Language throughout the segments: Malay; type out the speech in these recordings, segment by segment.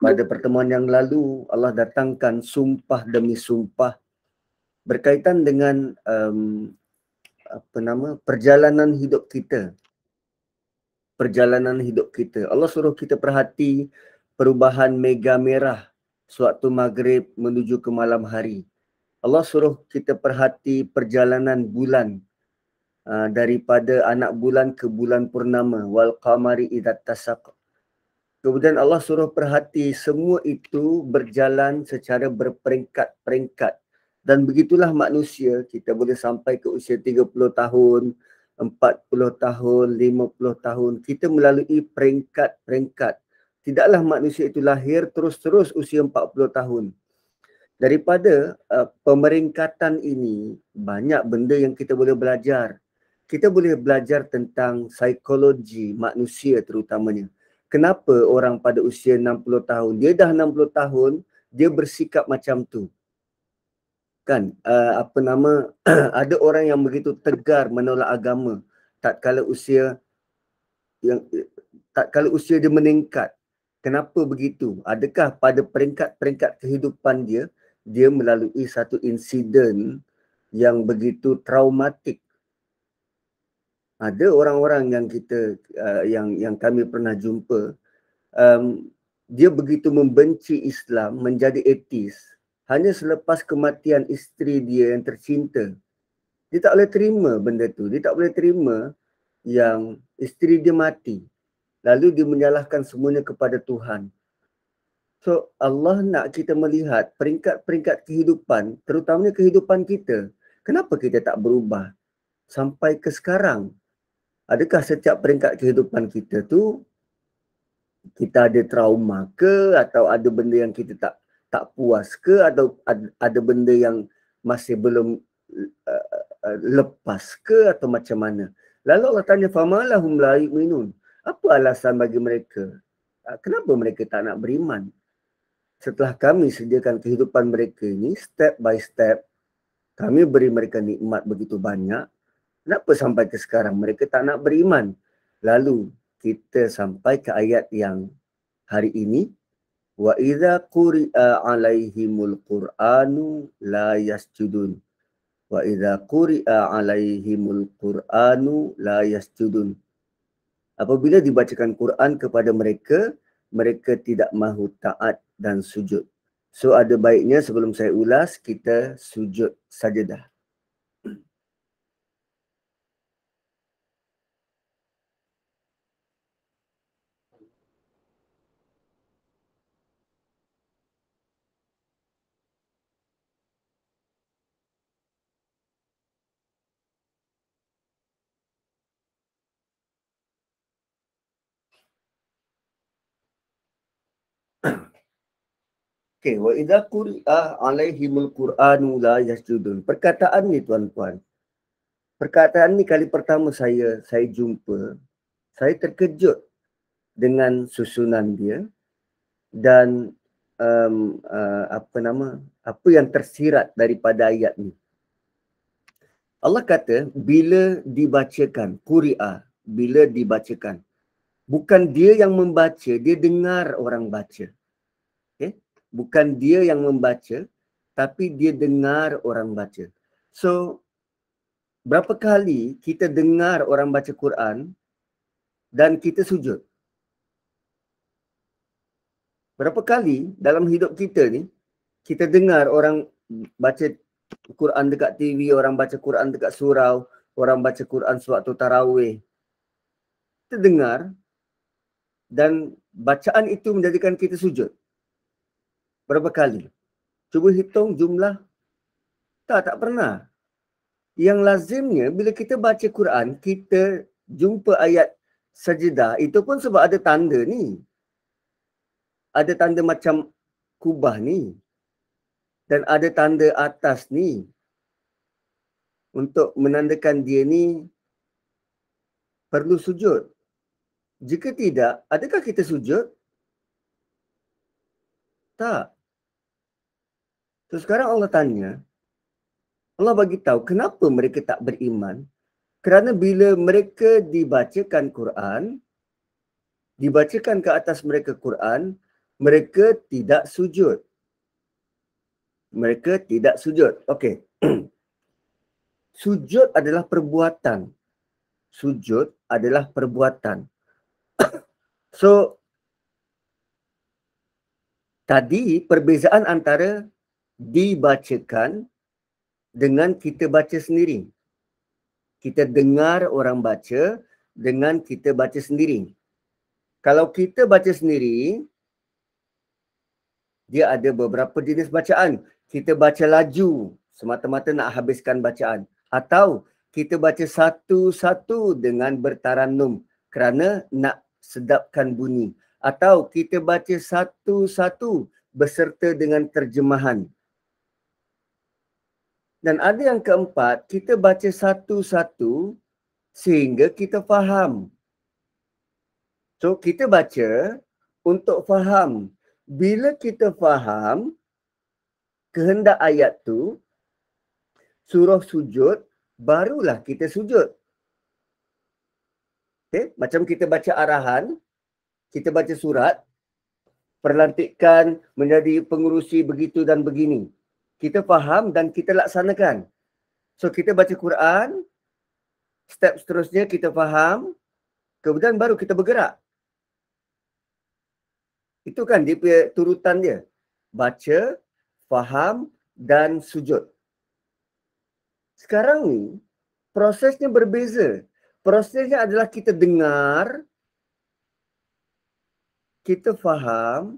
pada pertemuan yang lalu Allah datangkan sumpah demi sumpah berkaitan dengan perjalanan hidup kita. Perjalanan hidup kita. Allah suruh kita perhati perubahan mega merah sewaktu maghrib menuju ke malam hari. Allah suruh kita perhati perjalanan bulan daripada anak bulan ke bulan purnama, wal qamari idza tasaq. Kemudian Allah suruh perhati semua itu berjalan secara berperingkat-peringkat. Dan begitulah manusia, kita boleh sampai ke usia 30 tahun, 40 tahun, 50 tahun. Kita melalui peringkat-peringkat. Tidaklah manusia itu lahir terus-terus usia 40 tahun. Daripada pemeringkatan ini, banyak benda yang kita boleh belajar. Kita boleh belajar tentang psikologi manusia terutamanya. Kenapa orang pada usia 60 tahun, dia dah 60 tahun, dia bersikap macam tu. Kan, ada orang yang begitu tegar menolak agama tatkala usia dia meningkat. Kenapa begitu? Adakah pada peringkat-peringkat kehidupan dia melalui satu insiden yang begitu traumatik? Ada orang-orang yang kita yang kami pernah jumpa, dia begitu membenci Islam, menjadi ateis hanya selepas kematian isteri dia yang tercinta. Dia tak boleh terima benda tu. Dia tak boleh terima yang isteri dia mati. Lalu dia menyalahkan semuanya kepada Tuhan. So Allah nak kita melihat peringkat-peringkat kehidupan, terutamanya kehidupan kita. Kenapa kita tak berubah sampai ke sekarang? Adakah setiap peringkat kehidupan kita tu kita ada trauma ke, atau ada benda yang kita tak puas ke, atau ada benda yang masih belum lepas ke, atau macam mana? Lalu Allah tanya, famalahum la yu'minun. Apa alasan bagi mereka? Kenapa mereka tak nak beriman? Setelah kami sediakan kehidupan mereka ini step by step, kami beri mereka nikmat begitu banyak, kenapa sampai ke sekarang mereka tak nak beriman? Lalu kita sampai ke ayat yang hari ini, wa idza quri'a 'alaihimul qur'anu la yasjudun. Wa idza quri'a 'alaihimul qur'anu la yasjudun. Apabila dibacakan Quran kepada mereka, mereka tidak mahu taat dan sujud. So ada baiknya sebelum saya ulas, kita sujud sajadah. Okey, wa idza quri'a 'alaihimul qur'anu la yasjudun. Perkataan ni tuan-tuan. Perkataan ni kali pertama saya jumpa, saya terkejut dengan susunan dia dan apa yang tersirat daripada ayat ni. Allah kata bila dibacakan, quri'a, bila dibacakan. Bukan dia yang membaca, dia dengar orang baca. Okay? Bukan dia yang membaca, tapi dia dengar orang baca. So, berapa kali kita dengar orang baca Quran dan kita sujud? Berapa kali dalam hidup kita ni, kita dengar orang baca Quran dekat TV, orang baca Quran dekat surau, orang baca Quran sewaktu tarawih. Kita dengar dan bacaan itu menjadikan kita sujud. Berapa kali? Cuba hitung jumlah. Tak pernah. Yang lazimnya bila kita baca Quran, kita jumpa ayat sajadah, itu pun sebab ada tanda ni. Ada tanda macam kubah ni. Dan ada tanda atas ni. Untuk menandakan dia ni perlu sujud. Jika tidak, adakah kita sujud? Tak. So sekarang Allah tanya, Allah bagi tahu kenapa mereka tak beriman. Kerana bila mereka dibacakan Quran, dibacakan ke atas mereka Quran, Mereka tidak sujud. Mereka tidak sujud. Okey. Sujud adalah perbuatan. Sujud adalah perbuatan. So, tadi perbezaan antara dibacakan dengan kita baca sendiri. Kita dengar orang baca dengan kita baca sendiri. Kalau kita baca sendiri, dia ada beberapa jenis bacaan. Kita baca laju, semata-mata nak habiskan bacaan. Atau kita baca satu-satu dengan bertarannum kerana nak sedapkan bunyi. Atau kita baca satu-satu beserta dengan terjemahan. Dan ada yang keempat, kita baca satu-satu sehingga kita faham. So, kita baca untuk faham. Bila kita faham kehendak ayat tu, surah sujud, barulah kita sujud. Okay? Macam kita baca arahan, kita baca surat, perlantikan menjadi pengurusi begitu dan begini. Kita faham dan kita laksanakan. So, kita baca Quran, step seterusnya kita faham, kemudian baru kita bergerak. Itu kan dia punya turutan dia. Baca, faham dan sujud. Sekarang ni, prosesnya berbeza. Prosesnya adalah kita dengar, kita faham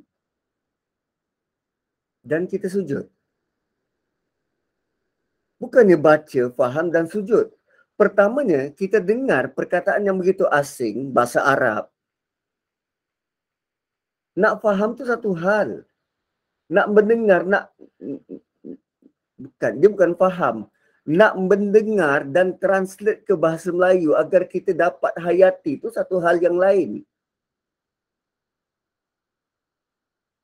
dan kita sujud. Bukannya baca, faham dan sujud. Pertamanya, kita dengar perkataan yang begitu asing, bahasa Arab. Nak faham tu satu hal. Nak mendengar, dia bukan faham. Nak mendengar dan translate ke bahasa Melayu agar kita dapat hayati tu satu hal yang lain.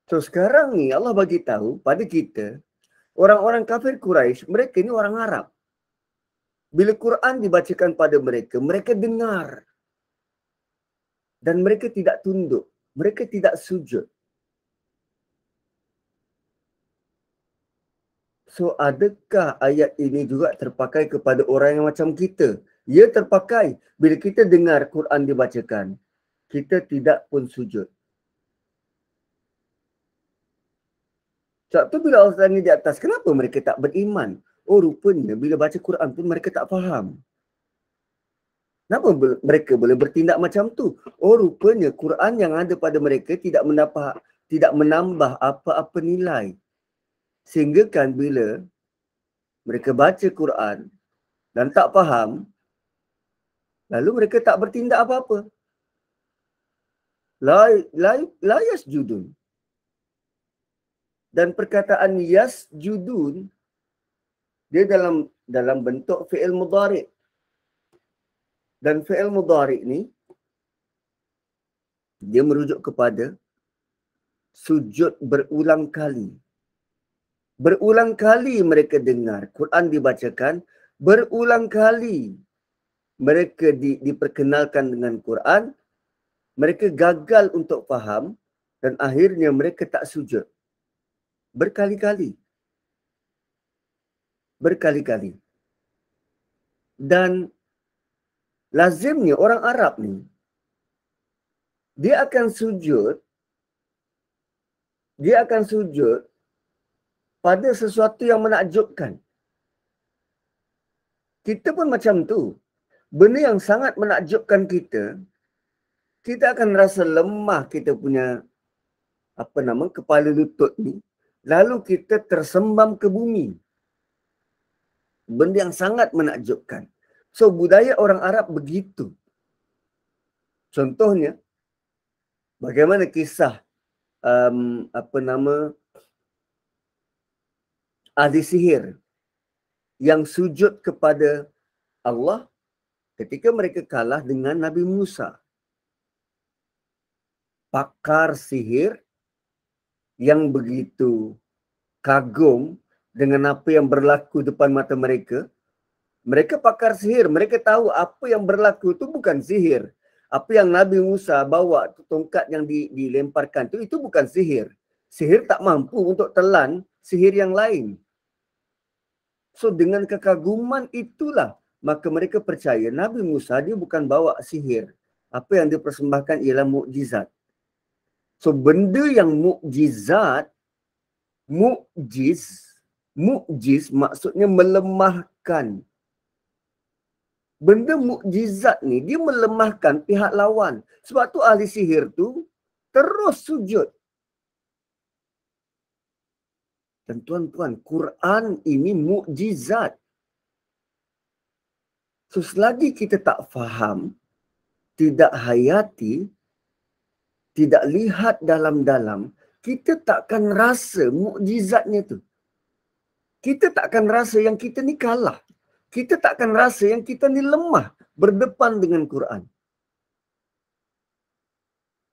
So sekarang ni Allah bagi tahu pada kita, orang-orang kafir Quraisy, mereka ni orang Arab. Bila Quran dibacakan pada mereka, mereka dengar. Dan mereka tidak tunduk. Mereka tidak sujud. So, adakah ayat ini juga terpakai kepada orang yang macam kita? Ya, terpakai. Bila kita dengar Quran dibacakan, kita tidak pun sujud. Sebab tu bila Allah ni di atas, kenapa mereka tak beriman? Oh, rupanya bila baca Quran pun mereka tak faham. Kenapa mereka boleh bertindak macam tu? Oh, rupanya Quran yang ada pada mereka tidak menambah apa-apa nilai. Sehingga kan bila mereka baca Quran dan tak faham, lalu mereka tak bertindak apa-apa. La yasjudun. Dan perkataan yasjudun, dia dalam bentuk fi'il mudhari'. Dan fi'il mudhari' ni, dia merujuk kepada sujud berulang kali. Berulang kali mereka dengar Quran dibacakan, berulang kali mereka diperkenalkan dengan Quran, mereka gagal untuk faham dan akhirnya mereka tak sujud. Berkali-kali. Berkali-kali. Dan lazimnya orang Arab ni, dia akan sujud pada sesuatu yang menakjubkan. Kita pun macam tu. Benda yang sangat menakjubkan kita, kita akan rasa lemah kita punya kepala lutut ni. Lalu kita tersembam ke bumi. Benda yang sangat menakjubkan. So, budaya orang Arab begitu. Contohnya, bagaimana kisah ahli sihir yang sujud kepada Allah ketika mereka kalah dengan Nabi Musa. Pakar sihir yang begitu kagum dengan apa yang berlaku depan mata mereka. Mereka pakar sihir, mereka tahu apa yang berlaku itu bukan sihir. Apa yang Nabi Musa bawa, tongkat yang dilemparkan itu bukan sihir. Sihir tak mampu untuk telan sihir yang lain. So dengan kekaguman itulah maka mereka percaya Nabi Musa dia bukan bawa sihir. Apa yang dia persembahkan ialah mukjizat. So benda yang mukjiz maksudnya melemahkan. Benda mukjizat ni dia melemahkan pihak lawan. Sebab tu ahli sihir tu terus sujud. Dan tuan-tuan, Quran ini mukjizat. So selagi kita tak faham, tidak hayati, tidak lihat dalam-dalam, kita takkan rasa mukjizatnya tu. Kita takkan rasa yang kita ni kalah. Kita takkan rasa yang kita ni lemah berdepan dengan Quran.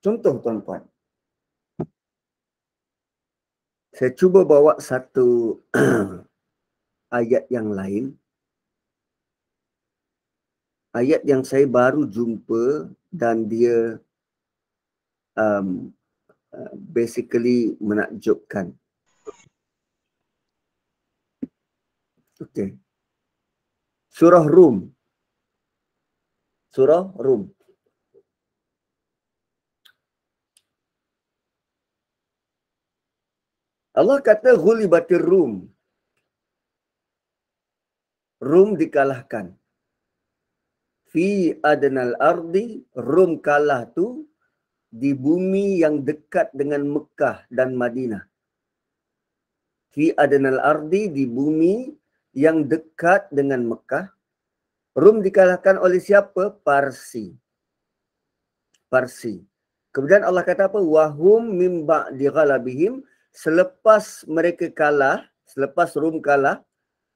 Contoh tuan-tuan. Saya cuba bawa satu ayat yang lain. Ayat yang saya baru jumpa dan dia basically menakjubkan. Okey. Surah Rum. Surah Rum. Allah kata ghulibatir Rum. Rum dikalahkan. Fi adnal ardi, Rum kalah tu di bumi yang dekat dengan Mekah dan Madinah. Fi adnal ardi, di bumi yang dekat dengan Mekah. Rum dikalahkan oleh siapa? Parsi. Parsi. Kemudian Allah kata apa? Wahum mim ba'di ghalabihim, selepas mereka kalah, selepas Rum kalah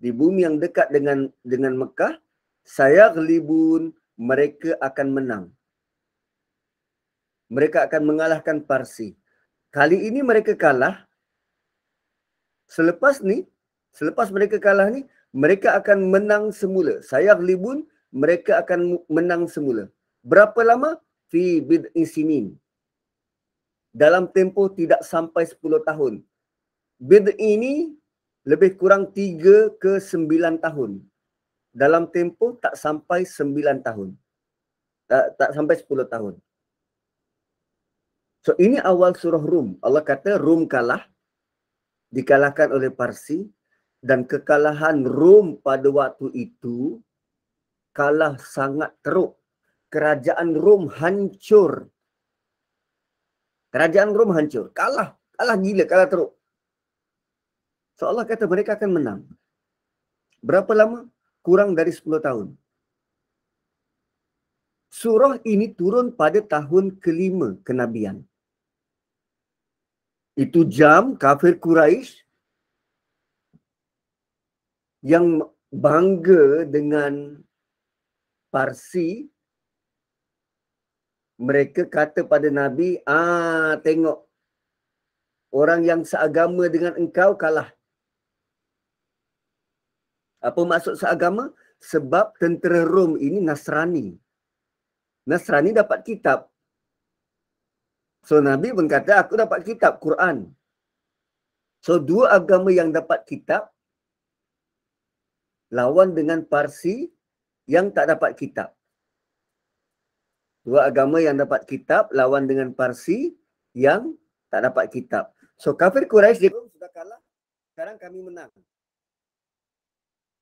di bumi yang dekat dengan Mekah, sayaghlibun, mereka akan menang. Mereka akan mengalahkan Parsi. Kali ini mereka kalah. Selepas mereka kalah ni, mereka akan menang semula. Sayaghlibun, mereka akan menang semula. Berapa lama? Fi bid'i sinin. Dalam tempoh tidak sampai 10 tahun. Bid'i ini lebih kurang 3 ke 9 tahun. Dalam tempoh tak sampai 9 tahun. Tak sampai 10 tahun. So ini awal surah Rum. Allah kata Rum kalah. Dikalahkan oleh Parsi. Dan kekalahan Rum pada waktu itu kalah sangat teruk. Kerajaan Rum hancur. Kerajaan Rum hancur. Kalah gila, kalah teruk. So Allah kata mereka akan menang. Berapa lama? Kurang dari 10 tahun. Surah ini turun pada tahun ke-5 kenabian. Itu jam kafir Quraisy yang bangga dengan Parsi. Mereka kata pada Nabi, tengok, orang yang seagama dengan engkau kalah. Apa maksud seagama? Sebab tentera Rom ini Nasrani. Nasrani dapat kitab. So Nabi pun kata, aku dapat kitab, Quran. So dua agama yang dapat kitab lawan dengan Parsi yang tak dapat kitab. Dua agama yang dapat kitab lawan dengan Parsi yang tak dapat kitab. So kafir Quraisy dia sudah kalah, sekarang kami menang.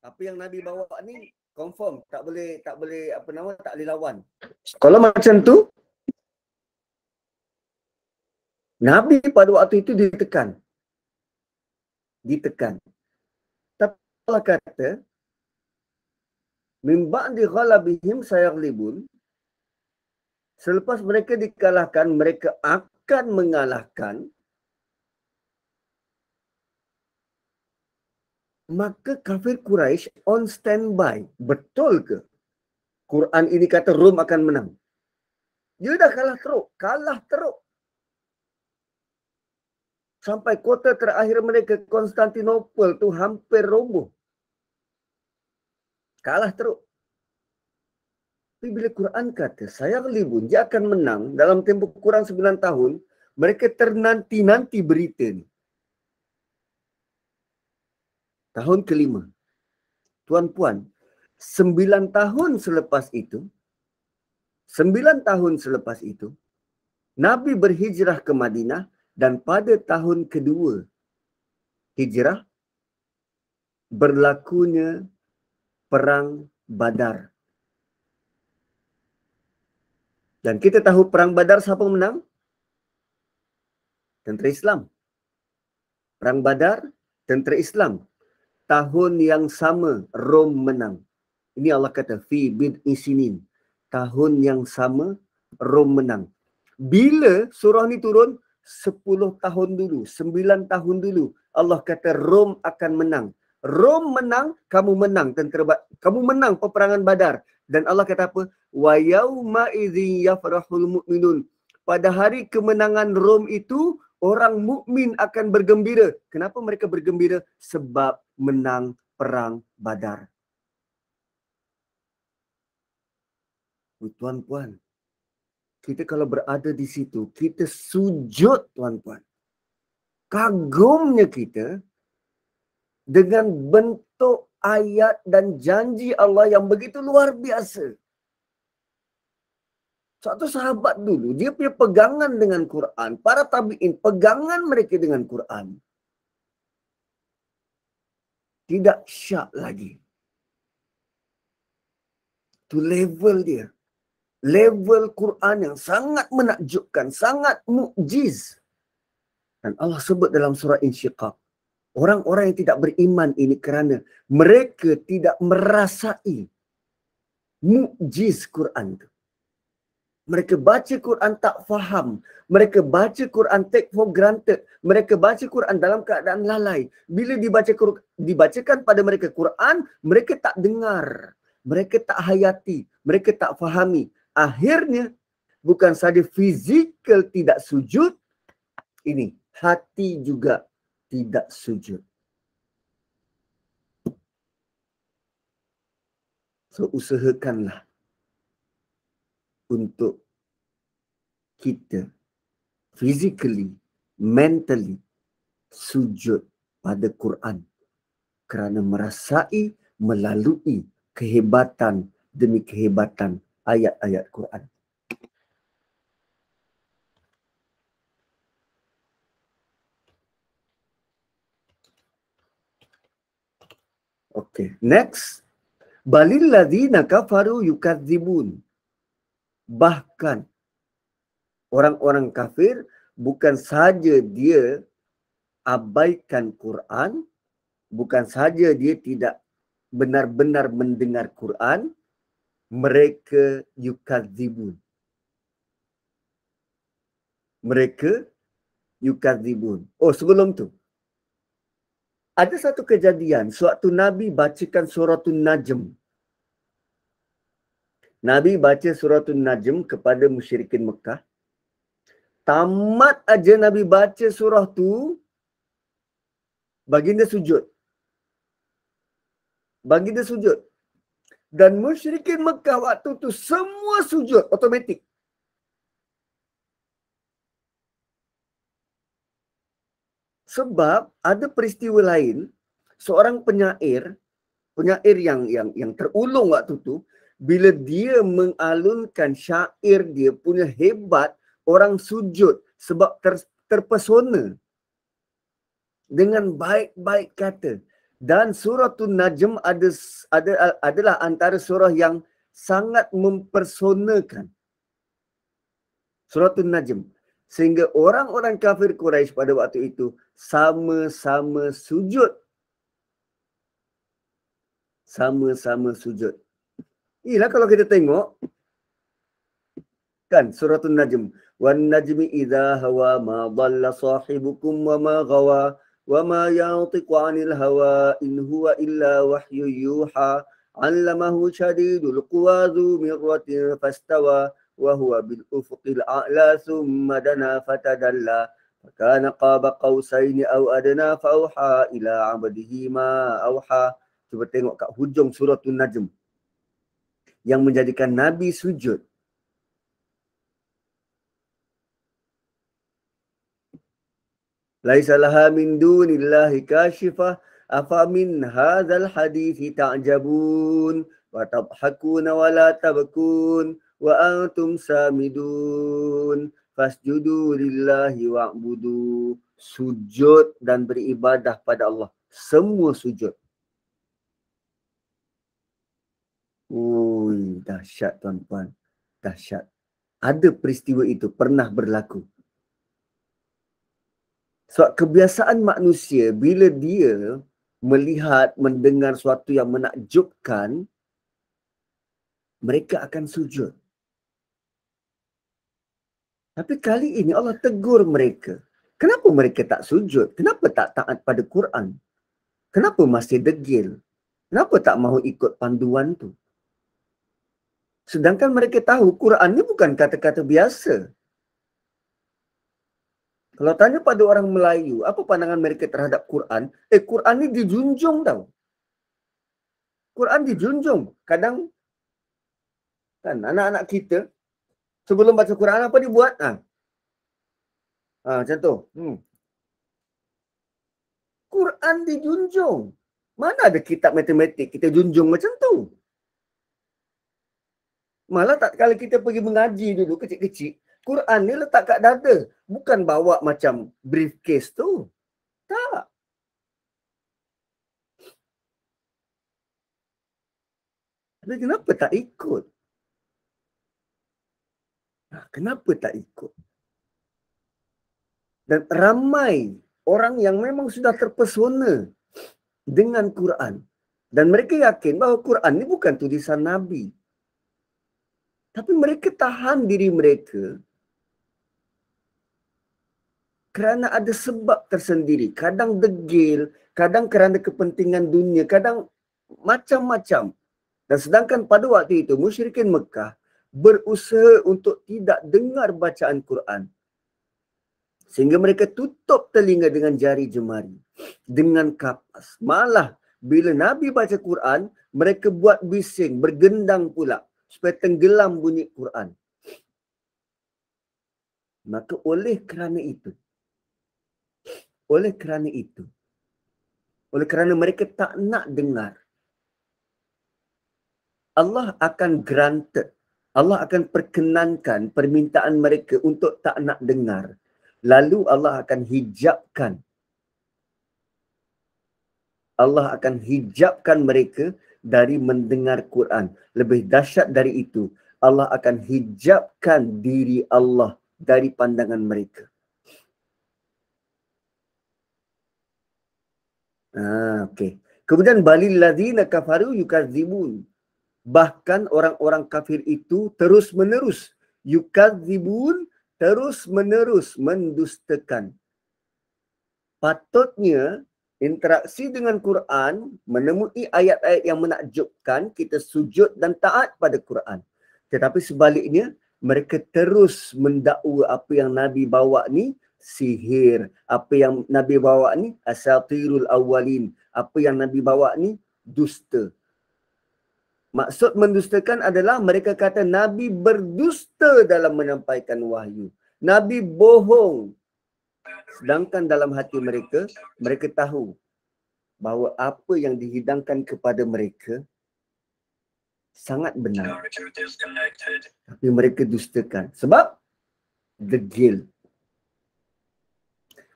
Apa yang Nabi bawa ni confirm tak boleh tak boleh lawan. Kalau macam tu, Nabi pada waktu itu ditekan. Tapi Allah kata, min ba'di ghalabihim sayaghlibun, selepas mereka dikalahkan, mereka akan mengalahkan. Maka kafir Quraisy on standby. Betul ke? Quran ini kata Rom akan menang. Dia dah kalah teruk. Sampai kota terakhir mereka, Konstantinopel tu hampir roboh. Kalah teruk. Tapi bila Quran kata, sayaghlibun, dia akan menang dalam tempoh kurang 9 tahun, mereka ternanti-nanti berita ni. Tahun kelima. Tuan-puan, 9 tahun selepas itu, 9 tahun selepas itu, Nabi berhijrah ke Madinah dan pada tahun kedua hijrah, berlakunya Perang Badar. Dan kita tahu Perang Badar siapa menang? Tentera Islam. Perang Badar, tentera Islam. Tahun yang sama, Rom menang. Ini Allah kata, fi bid'i sinin. Tahun yang sama, Rom menang. Bila surah ni turun? 10 tahun dulu, 9 tahun dulu. Allah kata, Rom akan menang. Rom menang, kamu menang. Kamu menang peperangan Badar. Dan Allah kata apa? Wa yauma idzin yafrahul mu'minun. Pada hari kemenangan Rom itu, orang mukmin akan bergembira. Kenapa mereka bergembira? Sebab menang perang Badar. Tuan-puan, kita kalau berada di situ, kita sujud, tuan-puan. Kagumnya kita dengan bentuk ayat dan janji Allah yang begitu luar biasa. Satu sahabat dulu, dia punya pegangan dengan Quran. Para tabi'in, pegangan mereka dengan Quran. Tidak syak lagi. Itu level dia. Level Quran yang sangat menakjubkan, sangat mukjiz. Dan Allah sebut dalam surah Insyiqaq, orang-orang yang tidak beriman ini kerana mereka tidak merasai mukjiz Quran itu. Mereka baca Quran tak faham. Mereka baca Quran take for granted. Mereka baca Quran dalam keadaan lalai. Bila dibacakan pada mereka Quran, mereka tak dengar. Mereka tak hayati. Mereka tak fahami. Akhirnya, bukan sahaja fizikal tidak sujud, ini, hati juga tidak sujud. So, usahakanlah untuk kita physically, mentally sujud pada Quran kerana merasai melalui kehebatan demi kehebatan ayat-ayat Quran. Okay, next. Balil ladzina kafaru yukadzibun. Bahkan orang-orang kafir bukan sahaja dia abaikan Quran, bukan sahaja dia tidak benar-benar mendengar Quran, mereka yukadzibun. Mereka yukadzibun. Oh, sebelum tu, ada satu kejadian, sewaktu Nabi bacakan suratul Najm. Nabi baca suratul Najm kepada musyrikin Mekah. Tamat aja Nabi baca surah tu, baginda sujud. Baginda sujud. Dan musyrikin Mekah waktu tu semua sujud automatik. Sebab ada peristiwa lain, seorang penyair yang terulung waktu tu, bila dia mengalunkan syair dia punya hebat, orang sujud sebab terpesona dengan baik-baik kata. Dan suratul Najm adalah antara surah yang sangat mempersonakan. Suratul Najm. Sehingga orang-orang kafir Quraisy pada waktu itu sama-sama sujud. Sama-sama sujud. Inilah kalau kita tengok, kan suratul Najm. Wan najmi idza hawa ma dhalla sahibukum wa ma ghawa wa ma yantiqu 'anil hawa in huwa illa wahyu yuha 'allamahu shadidul quwa dzu mirratin fastawa wa huwa bil ufuqil a'la thumma dana fatadalla fakana qaba qausaini aw adna fa auha ila 'abdihi ma auha. Cuba tengok kat hujung suratul Najm. yang menjadikan Nabi sujud. Laisa laha min dunillahi kashifah afa min hadzal hadithi ta'jabun wa tadhakuna wa la tabkun wa antum samidun fasjudu lillahi wa'budu. Sujud dan beribadah pada Allah. Semua sujud. Ui, dahsyat tuan-tuan. Dahsyat. Ada peristiwa itu pernah berlaku. Sebab kebiasaan manusia bila dia melihat, mendengar sesuatu yang menakjubkan, mereka akan sujud. Tapi kali ini Allah tegur mereka. Kenapa mereka tak sujud? Kenapa tak taat pada Quran? Kenapa masih degil? Kenapa tak mahu ikut panduan tu? Sedangkan mereka tahu Quran ni bukan kata-kata biasa. Kalau tanya pada orang Melayu, apa pandangan mereka terhadap Quran? Quran ni dijunjung tau. Quran dijunjung. Kadang kan anak-anak kita sebelum baca Quran apa dia buat? Macam tu. Quran dijunjung. Mana ada kitab matematik kita junjung macam tu? Malah tak kala kita pergi mengaji dulu kecil-kecil, Quran ni letak kat dada. Bukan bawa macam briefcase tu. Tak. Tapi kenapa tak ikut? Kenapa tak ikut? Dan ramai orang yang memang sudah terpesona dengan Quran. Dan mereka yakin bahawa Quran ni bukan tulisan Nabi. Tapi mereka tahan diri mereka kerana ada sebab tersendiri. Kadang degil, kadang kerana kepentingan dunia, kadang macam-macam. Dan sedangkan pada waktu itu, musyrikin Mekah berusaha untuk tidak dengar bacaan Quran. Sehingga mereka tutup telinga dengan jari jemari. Dengan kapas. Malah bila Nabi baca Quran, mereka buat bising, bergendang pula. Supaya tenggelam bunyi Quran. Maka oleh kerana mereka tak nak dengar, Allah akan granted, Allah akan perkenankan permintaan mereka untuk tak nak dengar. Lalu Allah akan hijabkan mereka dari mendengar Quran. Lebih dahsyat dari itu, Allah akan hijabkan diri Allah dari pandangan mereka. Okey. Kemudian balil ladzina kafaru yukadzibun. Bahkan orang-orang kafir itu terus-menerus yukadzibun, terus-menerus mendustakan. Patutnya interaksi dengan Quran, menemui ayat-ayat yang menakjubkan, kita sujud dan taat pada Quran. Tetapi sebaliknya, mereka terus mendakwa apa yang Nabi bawa ni sihir. Apa yang Nabi bawa ni asatirul awwalin. Apa yang Nabi bawa ni dusta. Maksud mendustakan adalah mereka kata Nabi berdusta dalam menyampaikan wahyu. Nabi bohong. Sedangkan dalam hati mereka, mereka tahu bahawa apa yang dihidangkan kepada mereka sangat benar. Tapi mereka dustakan. Sebab degil.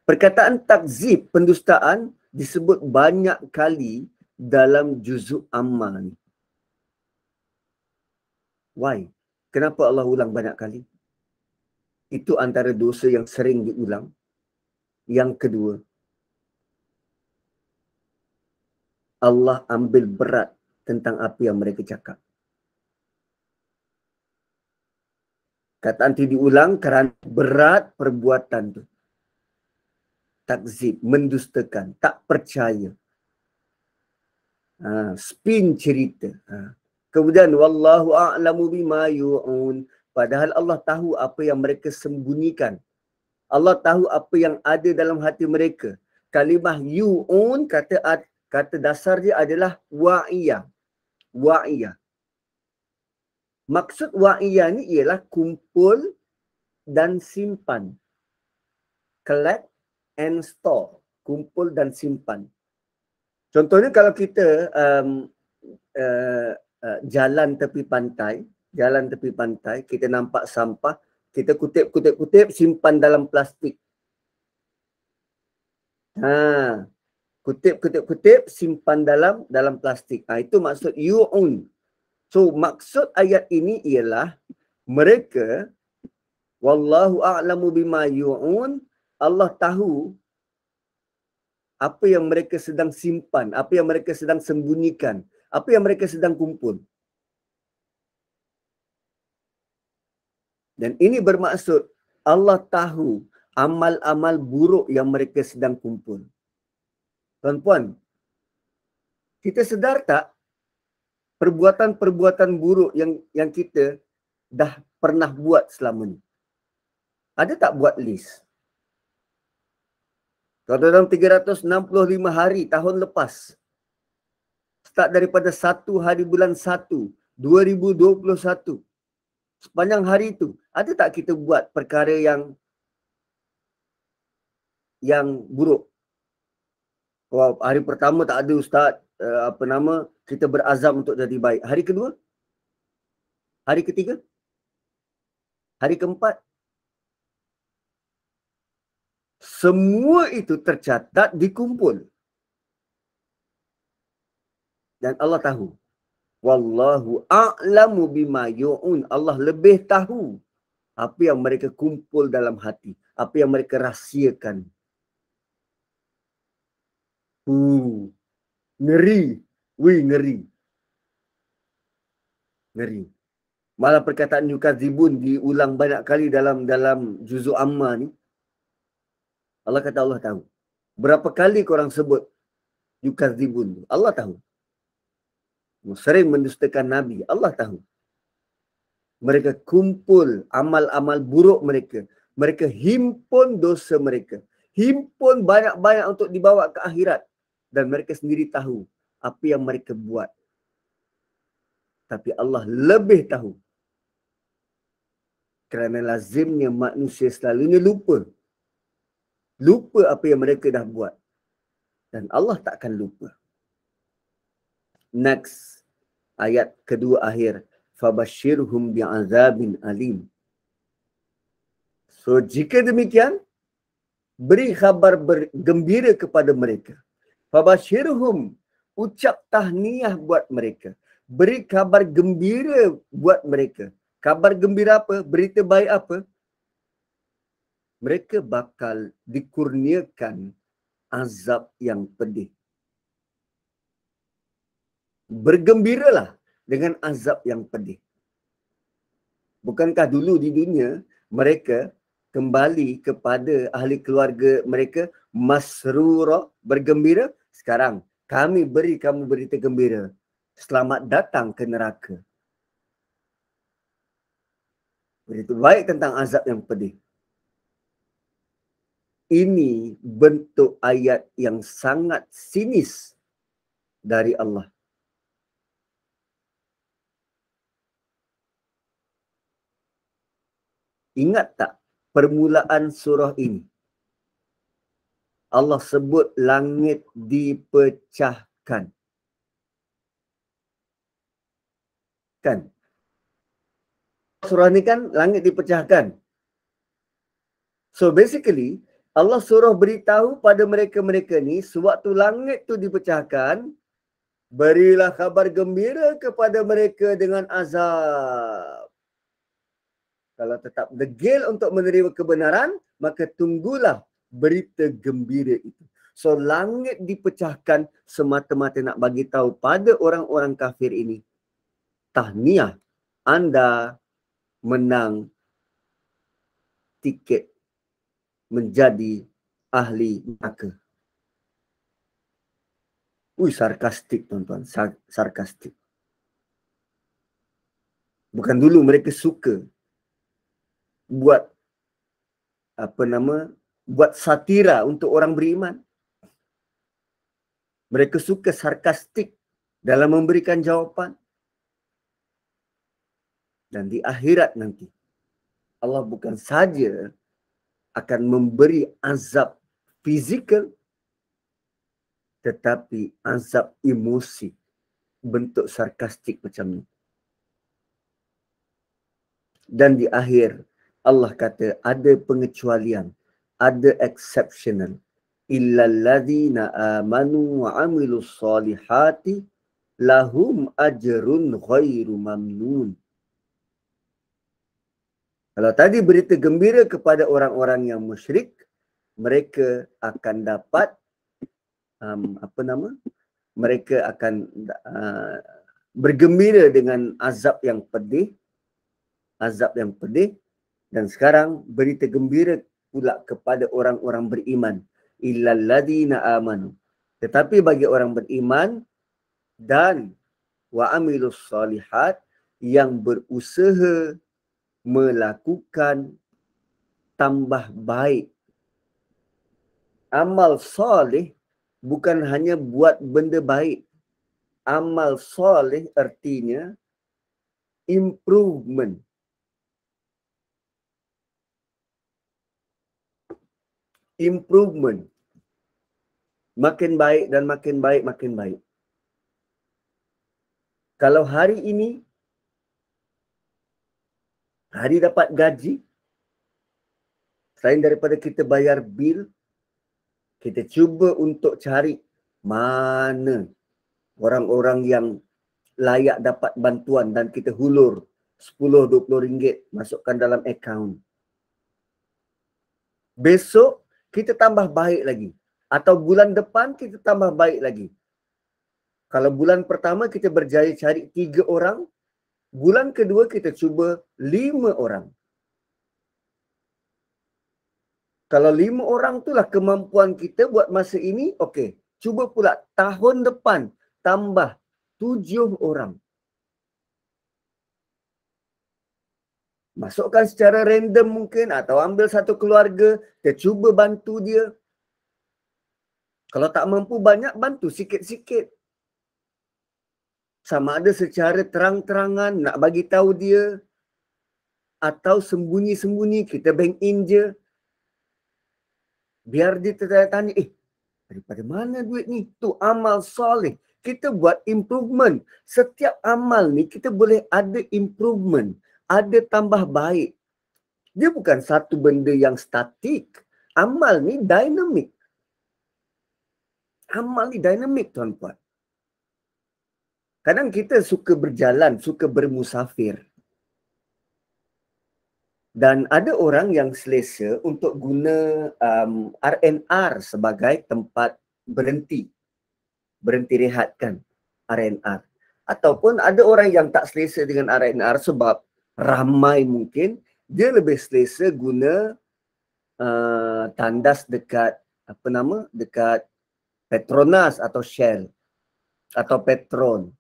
Perkataan takzib, pendustaan, disebut banyak kali dalam juzuk Amma ni. Why? Kenapa Allah ulang banyak kali? Itu antara dosa yang sering diulang. Yang kedua, Allah ambil berat tentang apa yang mereka cakap. Kataan itu diulang kerana berat perbuatan tu. Takzib, mendustakan, tak percaya. Spin cerita. Kemudian wallahu a'lamu bima yu'un. Padahal Allah tahu apa yang mereka sembunyikan. Allah tahu apa yang ada dalam hati mereka. Kalimah yu'un, kata dasar dia adalah wa'iyah. Wa'iyah. Maksud wa'iyah ni ialah kumpul dan simpan. Collect and store. Kumpul dan simpan. Contohnya kalau kita jalan tepi pantai, kita nampak sampah, kita kutip, simpan dalam plastik. Kutip, simpan dalam plastik. Itu maksud yu'un. So maksud ayat ini ialah mereka, wallahu a'lamu bima yu'un, Allah tahu apa yang mereka sedang simpan, apa yang mereka sedang sembunyikan, apa yang mereka sedang kumpul. Dan ini bermaksud Allah tahu amal-amal buruk yang mereka sedang kumpul. Tuan-puan, kita sedar tak perbuatan-perbuatan buruk yang kita dah pernah buat selama ni? Ada tak buat list? Kalau dalam 365 hari tahun lepas, start daripada 1 hari bulan 1, 2021, sepanjang hari itu, ada tak kita buat perkara yang buruk? Wah, hari pertama tak ada Ustaz, kita berazam untuk jadi baik. Hari kedua? Hari ketiga? Hari keempat? Semua itu tercatat, dikumpul. Dan Allah tahu. Wallahu a'lamu bima yu'un. Allah lebih tahu apa yang mereka kumpul dalam hati. Apa yang mereka rahsiakan. Ngeri. Ngeri. Malah perkataan yukadzibun diulang banyak kali dalam juzuk amma ni. Allah kata Allah tahu. Berapa kali korang sebut yukadzibun? Allah tahu. Sering mendustakan Nabi. Allah tahu. Mereka kumpul amal-amal buruk mereka. Mereka himpun dosa mereka. Himpun banyak-banyak untuk dibawa ke akhirat. Dan mereka sendiri tahu apa yang mereka buat. Tapi Allah lebih tahu. Kerana lazimnya manusia selalunya lupa. Lupa apa yang mereka dah buat. Dan Allah takkan lupa. Next. Ayat kedua akhir. Fabashirhum bi'azabin alim. So, jika demikian, beri khabar gembira kepada mereka. Fabashirhum, ucap tahniah buat mereka. Beri kabar gembira buat mereka. Kabar gembira apa? Berita baik apa? Mereka bakal dikurniakan azab yang pedih. Bergembiralah dengan azab yang pedih. Bukankah dulu di dunia mereka kembali kepada ahli keluarga mereka masrura, bergembira? Sekarang kami beri kamu berita gembira. Selamat datang ke neraka. Berita baik tentang azab yang pedih. Ini bentuk ayat yang sangat sinis dari Allah. Ingat tak permulaan surah ini? Allah sebut langit dipecahkan. Kan? Surah ni kan langit dipecahkan. So basically, Allah suruh beritahu pada mereka-mereka ni, sewaktu langit tu dipecahkan, berilah kabar gembira kepada mereka dengan azab. Kalau tetap degil untuk menerima kebenaran, maka tunggulah berita gembira itu. So langit dipecahkan semata-mata nak bagi tahu pada orang-orang kafir ini, tahniah, anda menang tiket menjadi ahli neraka. Sarkastik tuan-tuan, sarkastik. Bukan dulu mereka suka buat buat satira untuk orang beriman. Mereka suka sarkastik dalam memberikan jawapan. Dan di akhirat nanti, Allah bukan saja akan memberi azab fizikal, tetapi azab emosi bentuk sarkastik macam ni. Dan di akhir, Allah kata ada pengecualian, ada exceptional. Illalladzina amanu wa amilus solihati lahum ajrun ghairu mamnun. Kalau tadi berita gembira kepada orang-orang yang musyrik, mereka akan dapat mereka akan bergembira dengan azab yang pedih, dan sekarang berita gembira pula kepada orang-orang beriman, illalladzina amanu. Tetapi bagi orang beriman dan wa amilus solihat, yang berusaha melakukan tambah baik. Amal soleh bukan hanya buat benda baik. Amal soleh artinya improvement. Improvement. Makin baik dan makin baik, makin baik. Kalau hari ini, hari dapat gaji, selain daripada kita bayar bil, kita cuba untuk cari mana orang-orang yang layak dapat bantuan dan kita hulur 10-20 ringgit masukkan dalam akaun. Besok kita tambah baik lagi. Atau bulan depan kita tambah baik lagi. Kalau bulan pertama kita berjaya cari 3 orang, bulan kedua kita cuba 5 orang. Kalau 5 orang itulah kemampuan kita buat masa ini, okey. Cuba pula tahun depan tambah 7 orang. Masukkan secara random mungkin atau ambil satu keluarga, kita cuba bantu dia. Kalau tak mampu banyak, bantu sikit-sikit. Sama ada secara terang-terangan nak bagi tahu dia atau sembunyi-sembunyi kita bank in je. Biar dia tanya, daripada mana duit ni? Tu amal soleh. Kita buat improvement. Setiap amal ni kita boleh ada improvement. Ada tambah baik. Dia bukan satu benda yang statik. Amal ni dynamic. Amal ni dynamic, tuan-puan. Kadang kita suka berjalan, suka bermusafir. Dan ada orang yang selesa untuk guna R&R sebagai tempat berhenti. Berhenti rehatkan R&R. Ataupun ada orang yang tak selesa dengan R&R sebab ramai mungkin. Dia lebih selesa guna tandas dekat dekat Petronas atau Shell atau Petron.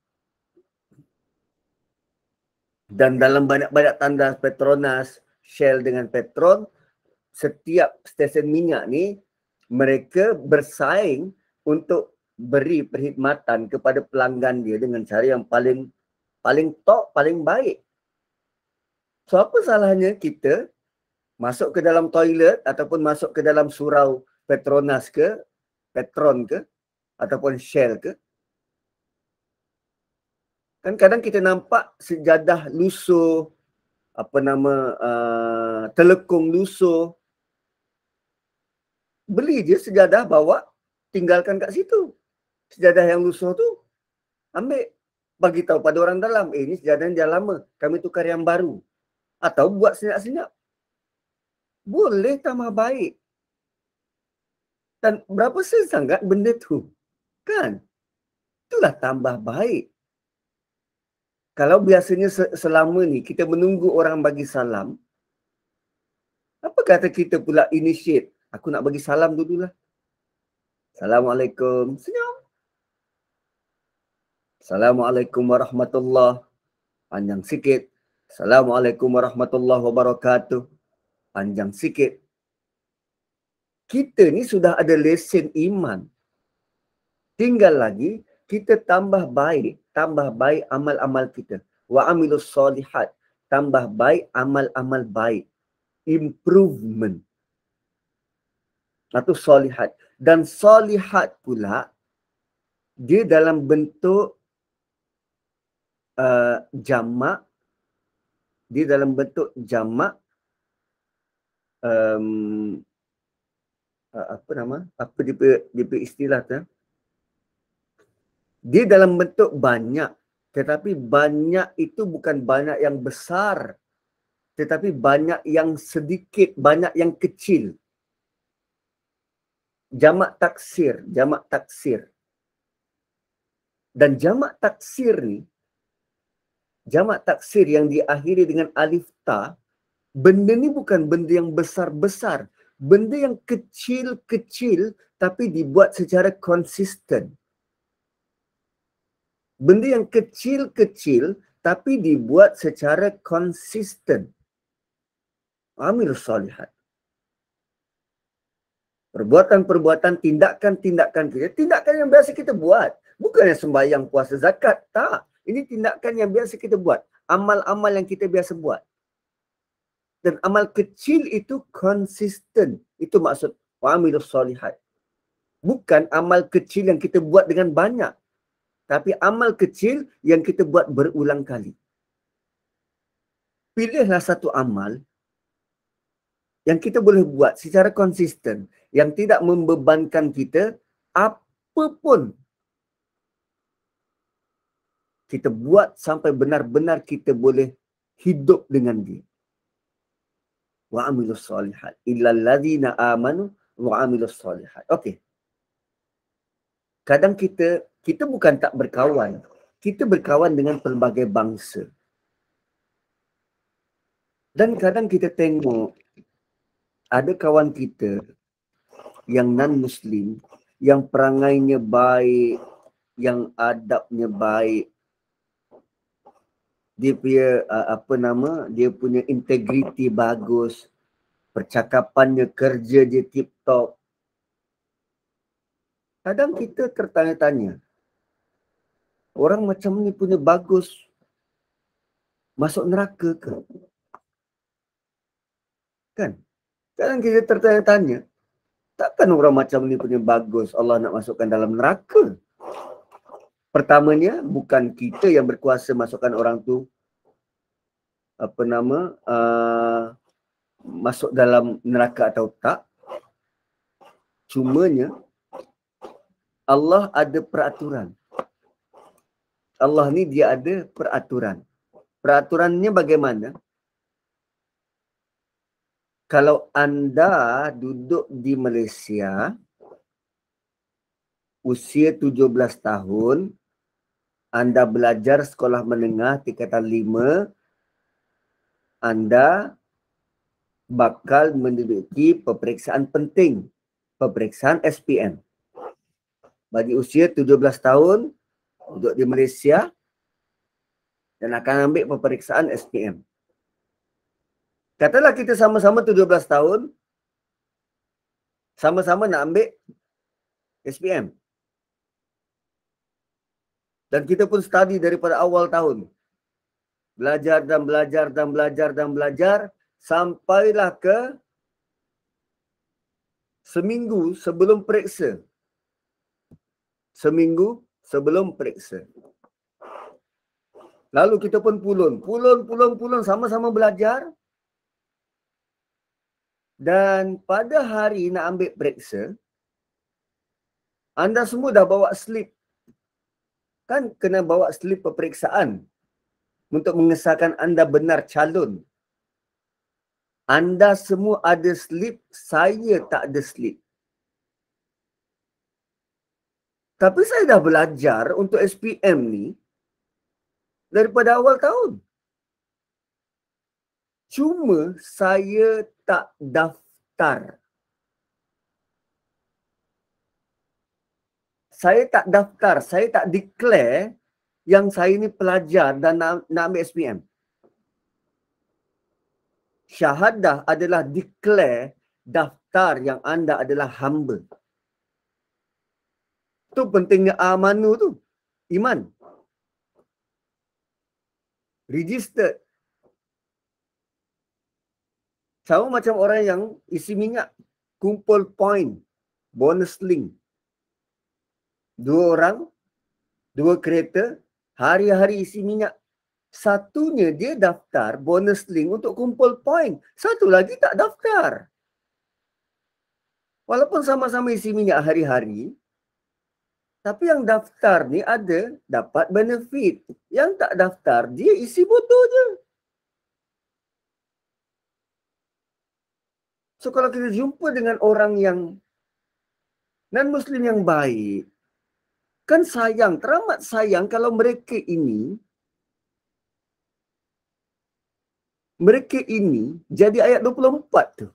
Dan dalam banyak-banyak tandas Petronas, Shell dengan Petron, setiap stesen minyak ni mereka bersaing untuk beri perkhidmatan kepada pelanggan dia dengan cara yang paling top, paling baik. So apa salahnya kita masuk ke dalam toilet ataupun masuk ke dalam surau Petronas ke, Petron ke, ataupun Shell ke? Kan kadang kita nampak sejadah lusuh, telekung lusuh. Beli je sejadah, bawa, tinggalkan kat situ. Sejadah yang lusuh tu, ambil. Bagi tahu pada orang dalam, ini sejadah yang dah lama, kami tukar yang baru. Atau buat senyap-senyap. Boleh tambah baik. Dan berapa sangat benda tu? Kan? Itulah tambah baik. Kalau biasanya selama ni kita menunggu orang bagi salam, apa kata kita pula initiate? Aku nak bagi salam dululah. Assalamualaikum. Senyum. Assalamualaikum warahmatullahi. Panjang sikit. Assalamualaikum warahmatullahi wabarakatuh. Panjang sikit. Kita ni sudah ada lesen iman. Tinggal lagi kita tambah baik amal-amal kita. Wa amilus solihat. tambah baik, amal-amal baik. Improvement. Atau solihat. Dan solihat pula, dia dalam bentuk jamak. Dia dalam bentuk jamak. Apa nama? Apa dia punya istilah tu? Dia dalam bentuk banyak. Tetapi banyak itu bukan banyak yang besar. Tetapi banyak yang sedikit, banyak yang kecil. Jamak taksir, jamak taksir. Dan jamak taksir ni, jamak taksir yang diakhiri dengan alif ta, benda ni bukan benda yang besar-besar. Benda yang kecil-kecil tapi dibuat secara konsisten. Benda yang kecil-kecil tapi dibuat secara konsisten. Amilus solihat. Perbuatan-perbuatan, tindakan-tindakan kita. Tindakan yang biasa kita buat. Bukan yang sembahyang, puasa, zakat. Tak. Ini tindakan yang biasa kita buat. Amal-amal yang kita biasa buat. Dan amal kecil itu konsisten. Itu maksud wa'amilus solihat. Bukan amal kecil yang kita buat dengan banyak. Tapi amal kecil yang kita buat berulang kali. Pilihlah satu amal yang kita boleh buat secara konsisten, yang tidak membebankan kita, apapun kita buat sampai benar-benar kita boleh hidup dengan dia. Wa amilus solihat illal ladzina amanu wa amilus solihat. Okey. Kadang kita bukan tak berkawan. Kita berkawan dengan pelbagai bangsa. Dan kadang kita tengok ada kawan kita yang non-Muslim, yang perangainya baik, yang adabnya baik, dia punya dia punya integriti bagus, percakapannya, kerja dia tip-top. Kadang kita tertanya-tanya, orang macam ni punya bagus, masuk neraka ke? Kan? Kadang kita tertanya-tanya, takkan orang macam ni punya bagus Allah nak masukkan dalam neraka? Pertamanya, bukan kita yang berkuasa masukkan orang tu masuk dalam neraka atau tak. Cumanya Allah ada peraturan. Allah ni dia ada peraturan. Peraturannya bagaimana? Kalau anda duduk di Malaysia, usia 17 tahun, anda belajar sekolah menengah tingkatan 5, anda bakal menduduki peperiksaan penting, peperiksaan SPM. Bagi usia 17 tahun, duduk di Malaysia, dan akan ambil peperiksaan SPM. Katalah kita sama-sama 17 tahun, sama-sama nak ambil SPM. Dan kita pun study daripada awal tahun. Belajar dan belajar dan belajar dan belajar, sampailah ke seminggu sebelum periksa. Seminggu sebelum periksa. Lalu kita pun pulun sama-sama belajar. Dan pada hari nak ambil periksa, anda semua dah bawa slip. Kan kena bawa slip peperiksaan untuk mengesahkan anda benar calon. Anda semua ada slip, saya tak ada slip. Tapi saya dah belajar untuk SPM ni daripada awal tahun. Cuma saya tak daftar. Saya tak daftar, saya tak declare yang saya ni pelajar dan nak ambil SPM. Syahadah adalah declare daftar yang anda adalah hamba. Itu pentingnya amanu tu. Iman. Registered. Sama macam orang yang isi minyak, kumpul poin, bonus link. 2 orang, 2 kereta, hari-hari isi minyak. Satunya dia daftar bonus link untuk kumpul poin. Satu lagi tak daftar. Walaupun sama-sama isi minyak hari-hari, tapi yang daftar ni ada dapat benefit. Yang tak daftar, dia isi botol je. So kalau kita jumpa dengan orang yang non-Muslim yang baik, kan sayang, teramat sayang kalau mereka ini jadi ayat 24 tu.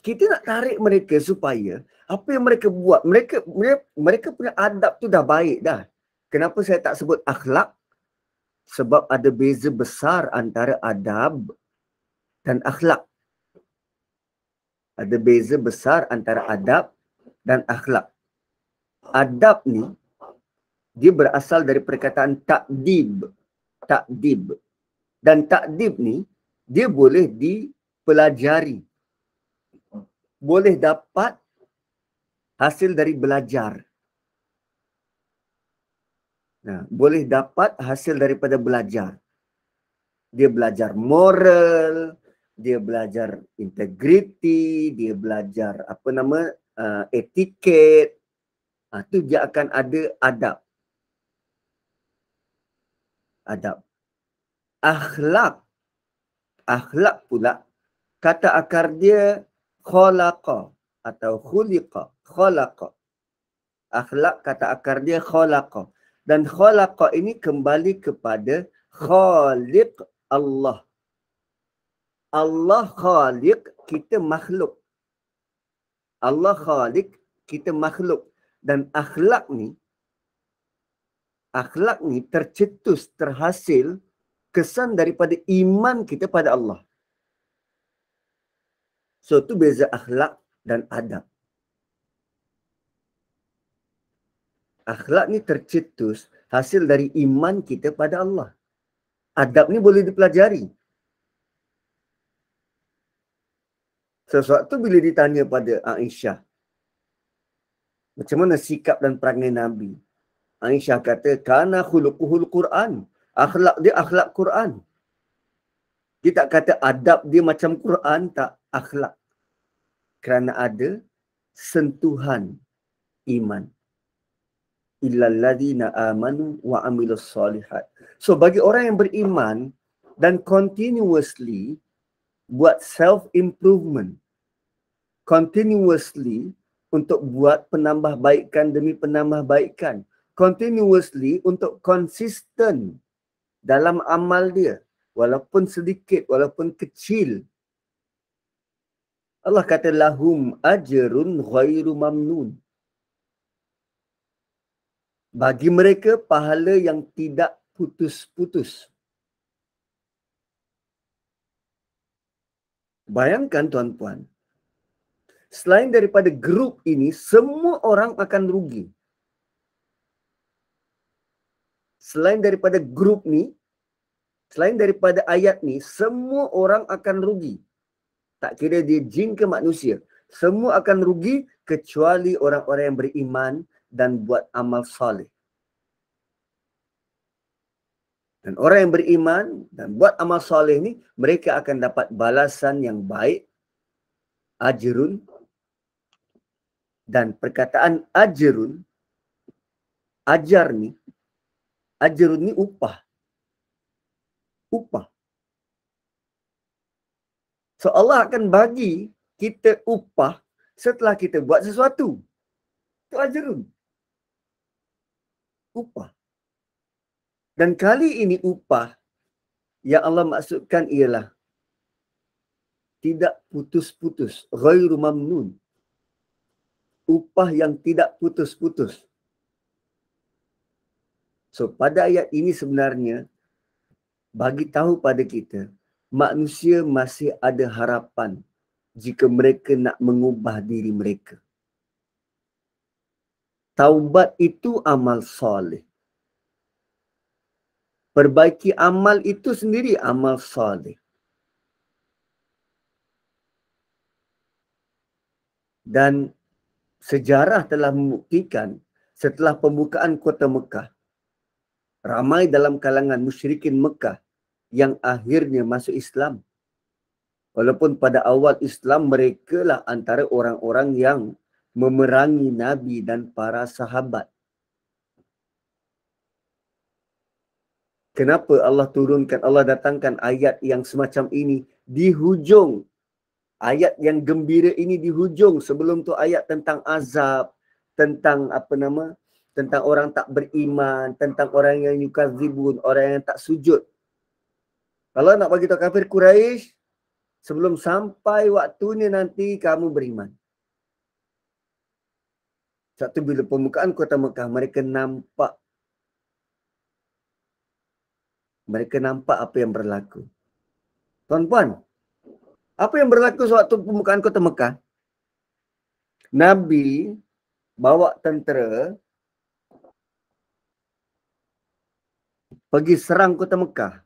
Kita nak tarik mereka supaya apa yang mereka buat, mereka punya adab tu dah baik dah. Kenapa saya tak sebut akhlak? Sebab ada beza besar antara adab dan akhlak. Ada beza besar antara adab dan akhlak. Adab ni, dia berasal dari perkataan ta'dib. Ta'dib. Dan ta'dib ni, dia boleh dipelajari. Boleh dapat hasil dari belajar. Nah, boleh dapat hasil daripada belajar. Dia belajar moral, dia belajar integriti, dia belajar etiket. Tu dia akan ada adab. Adab. Akhlak. Akhlak pula, kata akar dia khalaqa atau khuliqa. Khalaqa. Akhlak kata akar dia khalaqa. Dan khalaqa ini kembali kepada khaliq Allah. Allah khaliq, kita makhluk. Allah khaliq, kita makhluk. Dan akhlak ni tercetus, terhasil kesan daripada iman kita pada Allah. So tu beza akhlak dan adab. Akhlak ni tercetus hasil dari iman kita pada Allah. Adab ni boleh dipelajari. Sesuatu bila ditanya pada Aisyah, macam mana sikap dan perangai Nabi? Aisyah kata, kana khuluquhul Quran. Akhlak dia akhlak Quran. Dia tak kata adab dia macam Quran, tak, akhlak. Kerana ada sentuhan iman. Illal ladzina amanu wa amilus solihat. So bagi orang yang beriman dan continuously buat self improvement, continuously untuk buat penambahbaikan demi penambahbaikan, continuously untuk konsisten dalam amal dia, walaupun sedikit, walaupun kecil. Allah kata lahum ajrun ghairu mamnun. Bagi mereka pahala yang tidak putus-putus. Bayangkan tuan-puan, selain daripada grup ini, semua orang akan rugi. Selain daripada grup ni, selain daripada ayat ni, semua orang akan rugi. Tak kira dia jin ke manusia. Semua akan rugi kecuali orang-orang yang beriman dan buat amal soleh. Dan orang yang beriman dan buat amal soleh ni, mereka akan dapat balasan yang baik, ajrun. Dan perkataan ajrun, ajar ni, ajrun ni upah. Upah. So Allah akan bagi kita upah setelah kita buat sesuatu. Itu ajrun. Upah. Dan kali ini upah yang Allah maksudkan ialah tidak putus-putus. Ghairu mamnun. Upah yang tidak putus-putus. So pada ayat ini sebenarnya bagi tahu pada kita, manusia masih ada harapan jika mereka nak mengubah diri mereka. Taubat itu amal soleh. Perbaiki amal itu sendiri amal soleh. Dan sejarah telah membuktikan setelah pembukaan kota Mekah, ramai dalam kalangan musyrikin Mekah yang akhirnya masuk Islam. Walaupun pada awal Islam mereka lah antara orang-orang yang memerangi Nabi dan para sahabat. Kenapa Allah turunkan, Allah datangkan ayat yang semacam ini di hujung? Ayat yang gembira ini di hujung. Sebelum tu ayat tentang azab, tentang tentang orang tak beriman, tentang orang yang yukazibun, orang yang tak sujud. Kalau nak bagi tahu kafir Quraisy, sebelum sampai waktunya nanti kamu beriman. Satu bila pembukaan kota Mekah, mereka nampak apa yang berlaku. Tuan-puan, apa yang berlaku sewaktu pembukaan kota Mekah? Nabi bawa tentera pergi serang kota Mekah.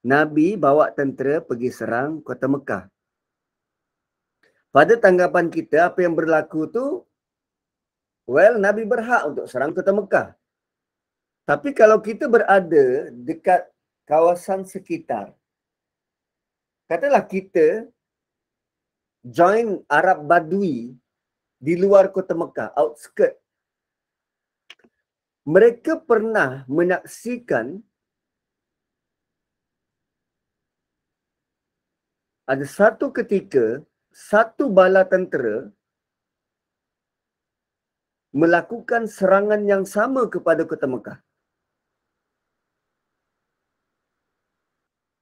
Nabi bawa tentera pergi serang kota Mekah. Pada tanggapan kita, apa yang berlaku tu, Nabi berhak untuk serang kota Mekah. Tapi kalau kita berada dekat kawasan sekitar, katalah kita join Arab Badui di luar kota Mekah, outskirt. Mereka pernah menyaksikan ada satu ketika, satu bala tentera melakukan serangan yang sama kepada kota Mekah.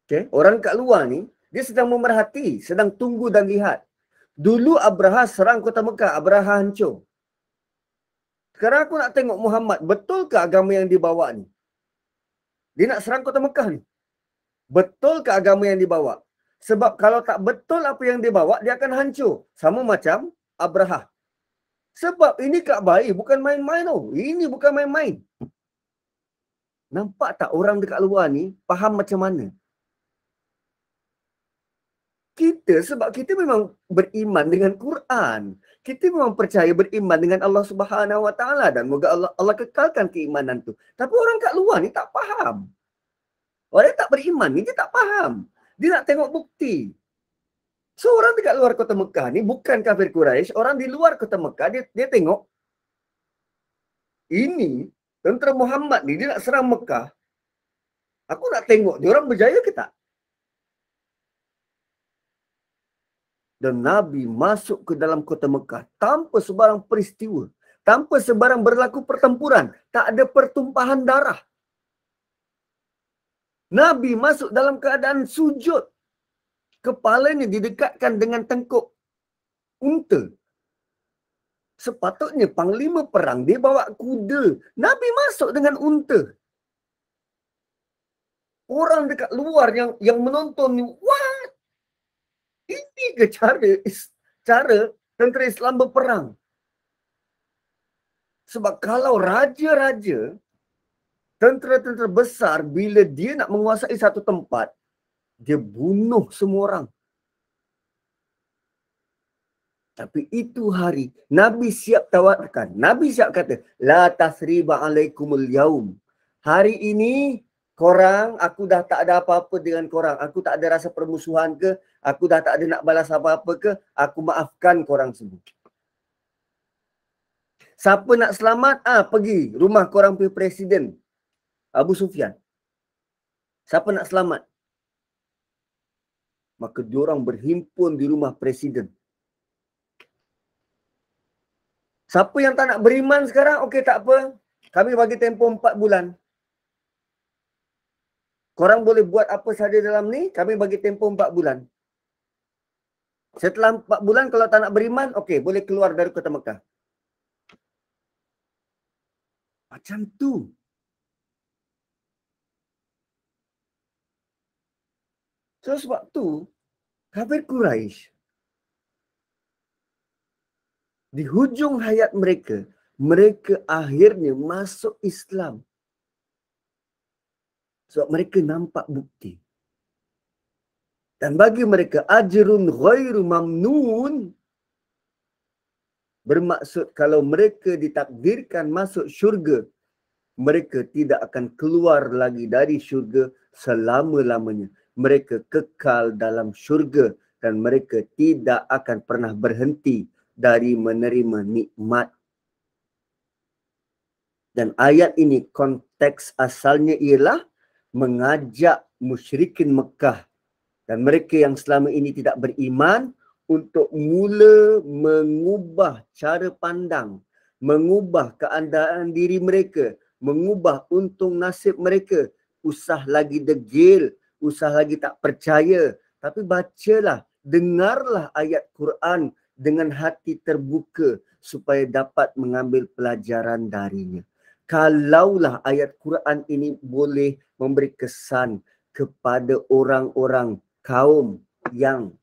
Okay. Orang kat luar ni, dia sedang memerhati, sedang tunggu dan lihat. Dulu Abraha serang kota Mekah, Abraha hancur. Sekarang aku nak tengok Muhammad, betul ke agama yang dibawa ni? Dia nak serang kota Mekah ni. Betul ke agama yang dibawa? Sebab kalau tak betul apa yang dia bawa, dia akan hancur. Sama macam Abraha. Sebab ini Kaabah bukan main-main tau. Ini bukan main-main. Nampak tak orang dekat luar ni faham macam mana? Kita sebab kita memang beriman dengan Quran. Kita memang percaya beriman dengan Allah Subhanahu Wa Taala dan moga Allah kekalkan keimanan tu. Tapi orang kat luar ni tak faham. Orang tak beriman ni dia tak faham. Dia nak tengok bukti. So orang dekat luar kota Mekah ni bukan kafir Quraisy, orang di luar kota Mekah dia tengok ini tentera Muhammad ni dia nak serang Mekah. Aku nak tengok dia orang berjaya ke tak? Dan Nabi masuk ke dalam kota Mekah tanpa sebarang peristiwa, tanpa sebarang berlaku pertempuran, tak ada pertumpahan darah. Nabi masuk dalam keadaan sujud. Kepalanya didekatkan dengan tengkuk unta. Sepatutnya panglima perang dia bawa kuda. Nabi masuk dengan unta. Orang dekat luar yang menonton ni, what? Ini ke cara tentera Islam berperang? Sebab kalau raja-raja, tentera-tentera besar, bila dia nak menguasai satu tempat, dia bunuh semua orang. Tapi itu hari, Nabi siap tawarkan. Nabi siap kata, La tasriba alaikumul yaum. Hari ini, korang, aku dah tak ada apa-apa dengan korang. Aku tak ada rasa permusuhan ke, aku dah tak ada nak balas apa-apa ke, aku maafkan korang semua. Siapa nak selamat, pergi rumah korang punya presiden, Abu Sufyan. Siapa nak selamat? Maka diorang berhimpun di rumah presiden. Siapa yang tak nak beriman sekarang, okey tak apa. Kami bagi tempoh 4 bulan. Korang boleh buat apa saja dalam ni, kami bagi tempoh 4 bulan. Setelah 4 bulan kalau tak nak beriman, okey, boleh keluar dari kota Mekah. Macam tu. So sebab tu, kafir Quraisy di hujung hayat mereka, mereka akhirnya masuk Islam. Sebab mereka nampak bukti. Dan bagi mereka, ajrun ghairu mamnun. Bermaksud kalau mereka ditakdirkan masuk syurga, mereka tidak akan keluar lagi dari syurga selama-lamanya. Mereka kekal dalam syurga dan mereka tidak akan pernah berhenti dari menerima nikmat. Dan ayat ini konteks asalnya ialah mengajak musyrikin Mekah dan mereka yang selama ini tidak beriman untuk mula mengubah cara pandang, mengubah keadaan diri mereka, mengubah untung nasib mereka. Usah lagi degil, usah lagi tak percaya. Tapi bacalah, dengarlah ayat Quran dengan hati terbuka supaya dapat mengambil pelajaran darinya. Kalaulah ayat Quran ini boleh memberi kesan kepada orang-orang kaum yang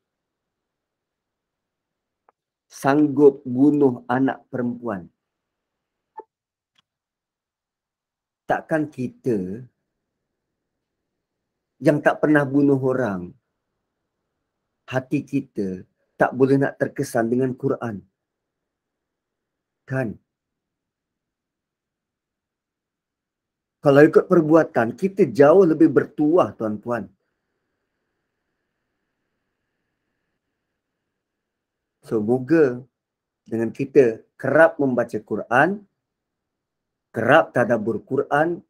sanggup bunuh anak perempuan, takkan kita yang tak pernah bunuh orang, hati kita tak boleh nak terkesan dengan Quran? Kan? Kalau ikut perbuatan, kita jauh lebih bertuah, tuan-puan. So, moga dengan kita kerap membaca Quran, kerap tadabbur Quran,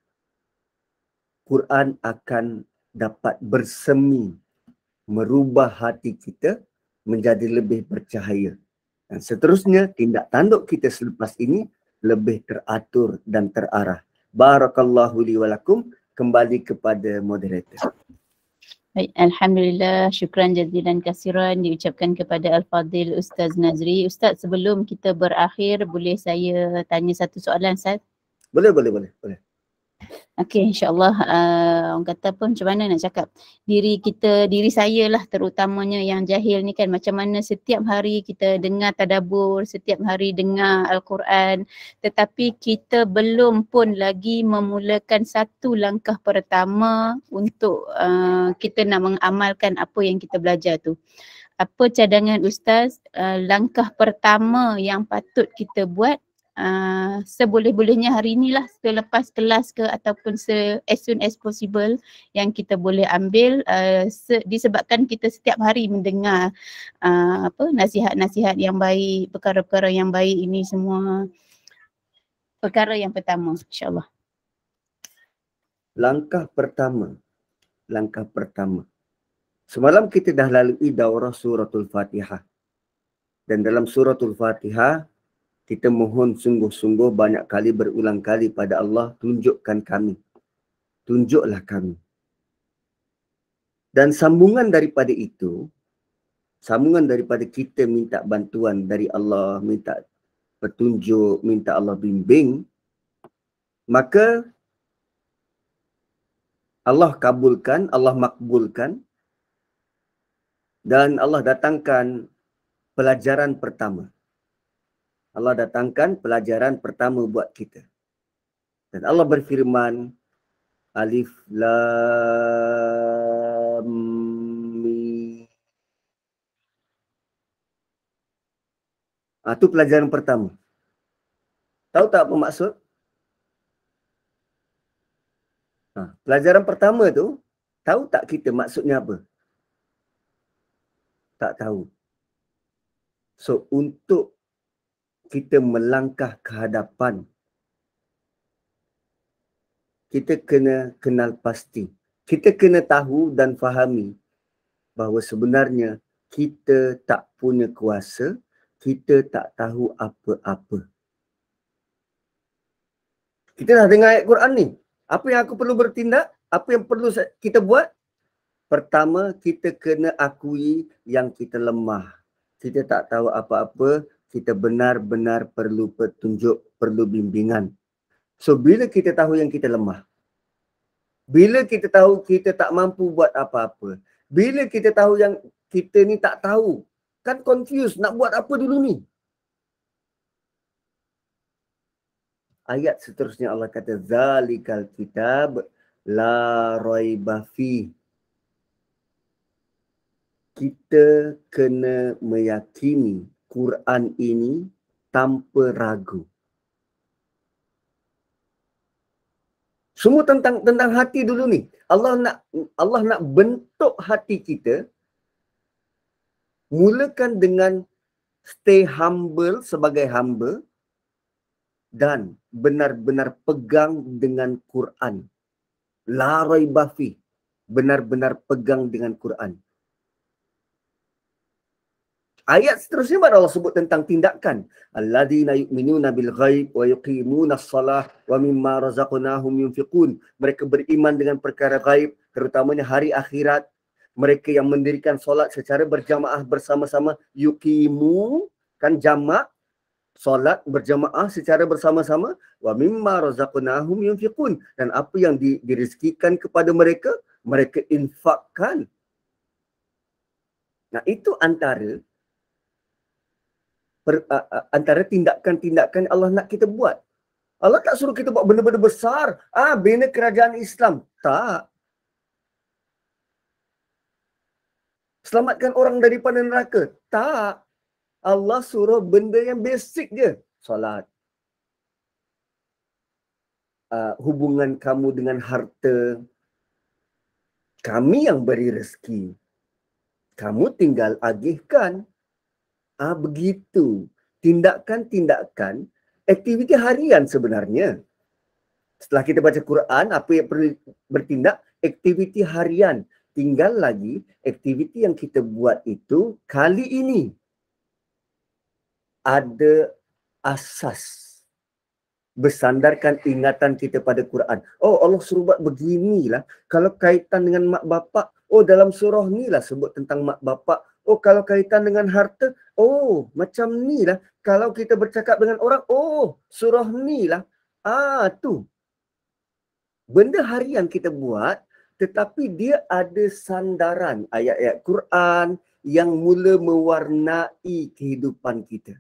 Quran akan dapat bersemi, merubah hati kita menjadi lebih bercahaya. Dan seterusnya, tindak tanduk kita selepas ini lebih teratur dan terarah. Barakallahu li walakum. Kembali kepada moderator. Baik, Alhamdulillah, syukran jazilan kasiran diucapkan kepada Al-Fadhil Ustaz Nazri. Ustaz, sebelum kita berakhir, boleh saya tanya satu soalan, Ustaz? Boleh. Okey, insyaAllah orang kata pun macam mana nak cakap, diri saya lah terutamanya yang jahil ni kan, macam mana setiap hari kita dengar tadabbur, setiap hari dengar Al-Quran, tetapi kita belum pun lagi memulakan satu langkah pertama untuk kita nak mengamalkan apa yang kita belajar tu. Apa cadangan Ustaz, langkah pertama yang patut kita buat seboleh-bolehnya hari inilah, selepas kelas ke ataupun as soon as possible yang kita boleh ambil, disebabkan kita setiap hari mendengar nasihat-nasihat yang baik, perkara-perkara yang baik, ini semua perkara yang pertama, insyaAllah. Langkah pertama. Semalam kita dah lalui daurah suratul Fatihah. Dan dalam suratul Fatihah, kita mohon sungguh-sungguh banyak kali, berulang kali pada Allah, tunjukkan kami. Tunjuklah kami. Dan sambungan daripada itu, sambungan daripada kita minta bantuan dari Allah, minta petunjuk, minta Allah bimbing, maka Allah kabulkan, Allah makbulkan, dan Allah datangkan pelajaran pertama. Allah datangkan pelajaran pertama buat kita. Dan Allah berfirman, Alif Lam Mim. Itu pelajaran pertama. Tahu tak apa maksud? Pelajaran pertama tu, tahu tak kita maksudnya apa? Tak tahu. So, untuk kita melangkah ke hadapan, kita kena kenal pasti. Kita kena tahu dan fahami bahawa sebenarnya kita tak punya kuasa, kita tak tahu apa-apa. Kita dah dengar ayat Quran ni. Apa yang aku perlu bertindak? Apa yang perlu kita buat? Pertama, kita kena akui yang kita lemah. Kita tak tahu apa-apa, kita benar-benar perlu petunjuk, perlu bimbingan. So, bila kita tahu yang kita lemah, bila kita tahu kita tak mampu buat apa-apa, bila kita tahu yang kita ni tak tahu, kan confused nak buat apa dulu ni. Ayat seterusnya Allah kata, Zalikal kitab la raiba fi. Kita kena meyakini Quran ini tanpa ragu. Semua tentang hati dulu ni. Allah nak bentuk hati kita. Mulakan dengan stay humble sebagai hamba dan benar-benar pegang dengan Quran. La raiba fi. Benar-benar pegang dengan Quran. Ayat seterusnya baru Allah sebut tentang tindakan. Alladzina yu'minuna bil ghaib wa yuqimunas salah wa mimma razaqnahum yunfiqun. Mereka beriman dengan perkara gaib, terutamanya hari akhirat. Mereka yang mendirikan solat secara berjamaah bersama-sama. Yuqimu, kan jamak. Solat berjamaah secara bersama-sama. Wa mimma razaqnahum yunfiqun. Dan apa yang dirizkikan kepada mereka, mereka infakkan. Nah, itu antara tindakan-tindakan Allah nak kita buat. Allah tak suruh kita buat benda-benda besar. Bina kerajaan Islam. Tak. Selamatkan orang daripada neraka. Tak. Allah suruh benda yang basic je. Solat. Hubungan kamu dengan harta. Kami yang beri rezeki. Kamu tinggal agihkan. Begitu. Tindakan-tindakan, aktiviti harian sebenarnya. Setelah kita baca Quran, apa yang perlu bertindak? Aktiviti harian. Tinggal lagi, aktiviti yang kita buat itu kali ini ada asas. Bersandarkan ingatan kita pada Quran. Oh, Allah suruh buat beginilah. Kalau kaitan dengan mak bapak, dalam surah ni lah sebut tentang mak bapak. Kalau kaitan dengan harta, macam ni lah. Kalau kita bercakap dengan orang, surah ni lah. Tu. Benda harian kita buat, tetapi dia ada sandaran ayat-ayat Quran yang mula mewarnai kehidupan kita.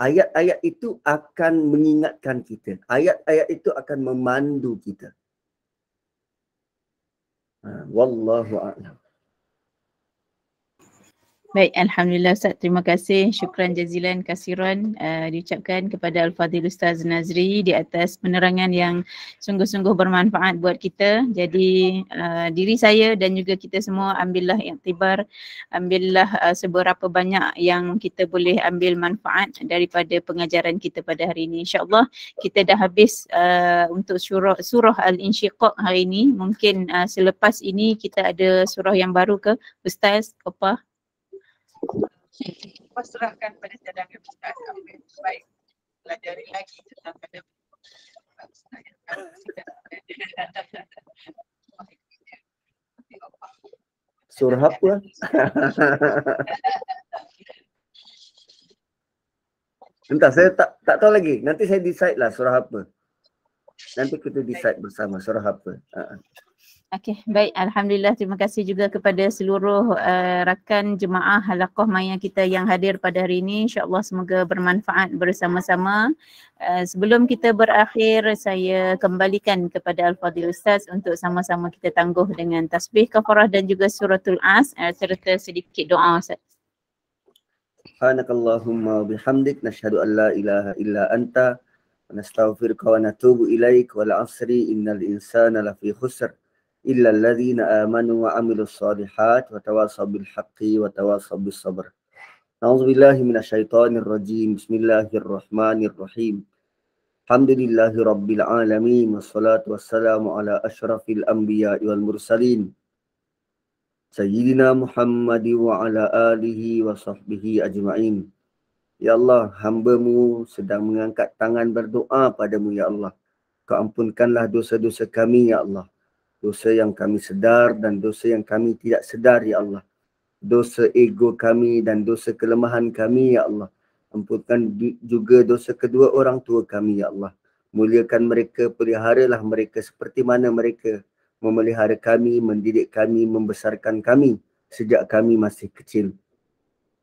Ayat-ayat itu akan mengingatkan kita. Ayat-ayat itu akan memandu kita. Wallahu a'lam. Baik, Alhamdulillah Ustaz. Terima kasih. Syukran jazilan kasiran diucapkan kepada Al-Fadhil Ustaz Nazri di atas penerangan yang sungguh-sungguh bermanfaat buat kita. Jadi diri saya dan juga kita semua ambillah iktibar, ambillah seberapa banyak yang kita boleh ambil manfaat daripada pengajaran kita pada hari ini. InsyaAllah kita dah habis untuk surah Al-Insyiqaq hari ini. Mungkin selepas ini kita ada surah yang baru ke Ustaz? Apa? Serahkan pada cadangan Ustaz. Baik, pelajari lagi tentang pada surah apa? Entah, saya tak tahu lagi. Nanti saya decide lah surah apa. Nanti kita decide bersama surah apa. Okey, baik. Alhamdulillah, terima kasih juga kepada seluruh rakan jemaah halaqah maya kita yang hadir pada hari ini. InsyaAllah semoga bermanfaat bersama-sama. Sebelum kita berakhir, saya kembalikan kepada Al-Fadhil Ustaz untuk sama-sama kita tangguh dengan tasbih kafarah dan juga suratul As serta sedikit doa Ustaz. Subhanakallahumma bihamdik nashhadu an la ilaha illa anta wa nastaghfiruka wa natubu ilaik wal asri innal insana lafi khusr illa alladhina amanu wa amilus solihat wa tawasaw bil haqqi wa tawasaw bis sabr. A'udzubillahi minasyaitonir rajim. Bismillahirrahmanirrahim. Alhamdulillahi rabbil alamin wassalatu wassalamu ala asyrafil anbiya'i wal mursalin Sayyidina Muhammad wa ala alihi wa sahbihi ajma'in. Ya Allah, hamba-Mu sedang mengangkat tangan berdoa padamu ya Allah. Kau ampunkanlah dosa-dosa kami ya Allah. Dosa yang kami sedar dan dosa yang kami tidak sedar ya Allah. Dosa ego kami dan dosa kelemahan kami ya Allah. Ampunkan juga dosa kedua orang tua kami ya Allah. Muliakan mereka, peliharalah mereka seperti mana mereka memelihara kami, mendidik kami, membesarkan kami sejak kami masih kecil.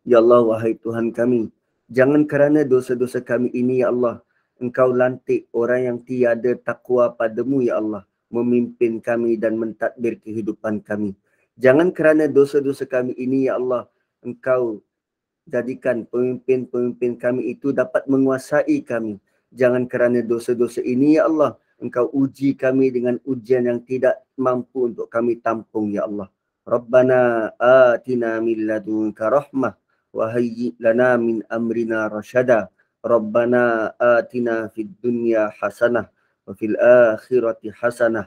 Ya Allah, wahai Tuhan kami, jangan kerana dosa-dosa kami ini ya Allah, Engkau lantik orang yang tiada takwa padamu ya Allah, memimpin kami dan mentadbir kehidupan kami. Jangan kerana dosa-dosa kami ini ya Allah, Engkau jadikan pemimpin-pemimpin kami itu dapat menguasai kami. Jangan kerana dosa-dosa ini ya Allah, Engkau uji kami dengan ujian yang tidak mampu untuk kami tampung ya Allah. Rabbana atina min ladunka rahmah wa hayyi lana min amrina rasyada. Rabbana atina fid dunya hasanah wa fil akhirati hasanah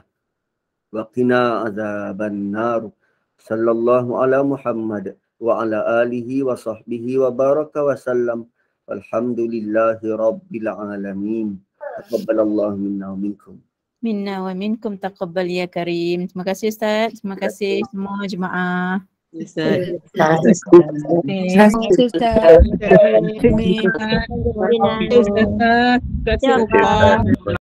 wa qina azaban nar. Sallallahu ala Muhammad wa ala alihi wa sahbihi wa baraka wa sallam. Alhamdulillahi rabbil alamin. Taqabbalallahu minna wa minkum. Minna wa minkum taqabbal ya karim. Terima kasih Ustaz. Terima kasih semua jemaah. Ustaz. Terima kasih Ustaz. Terima kasih.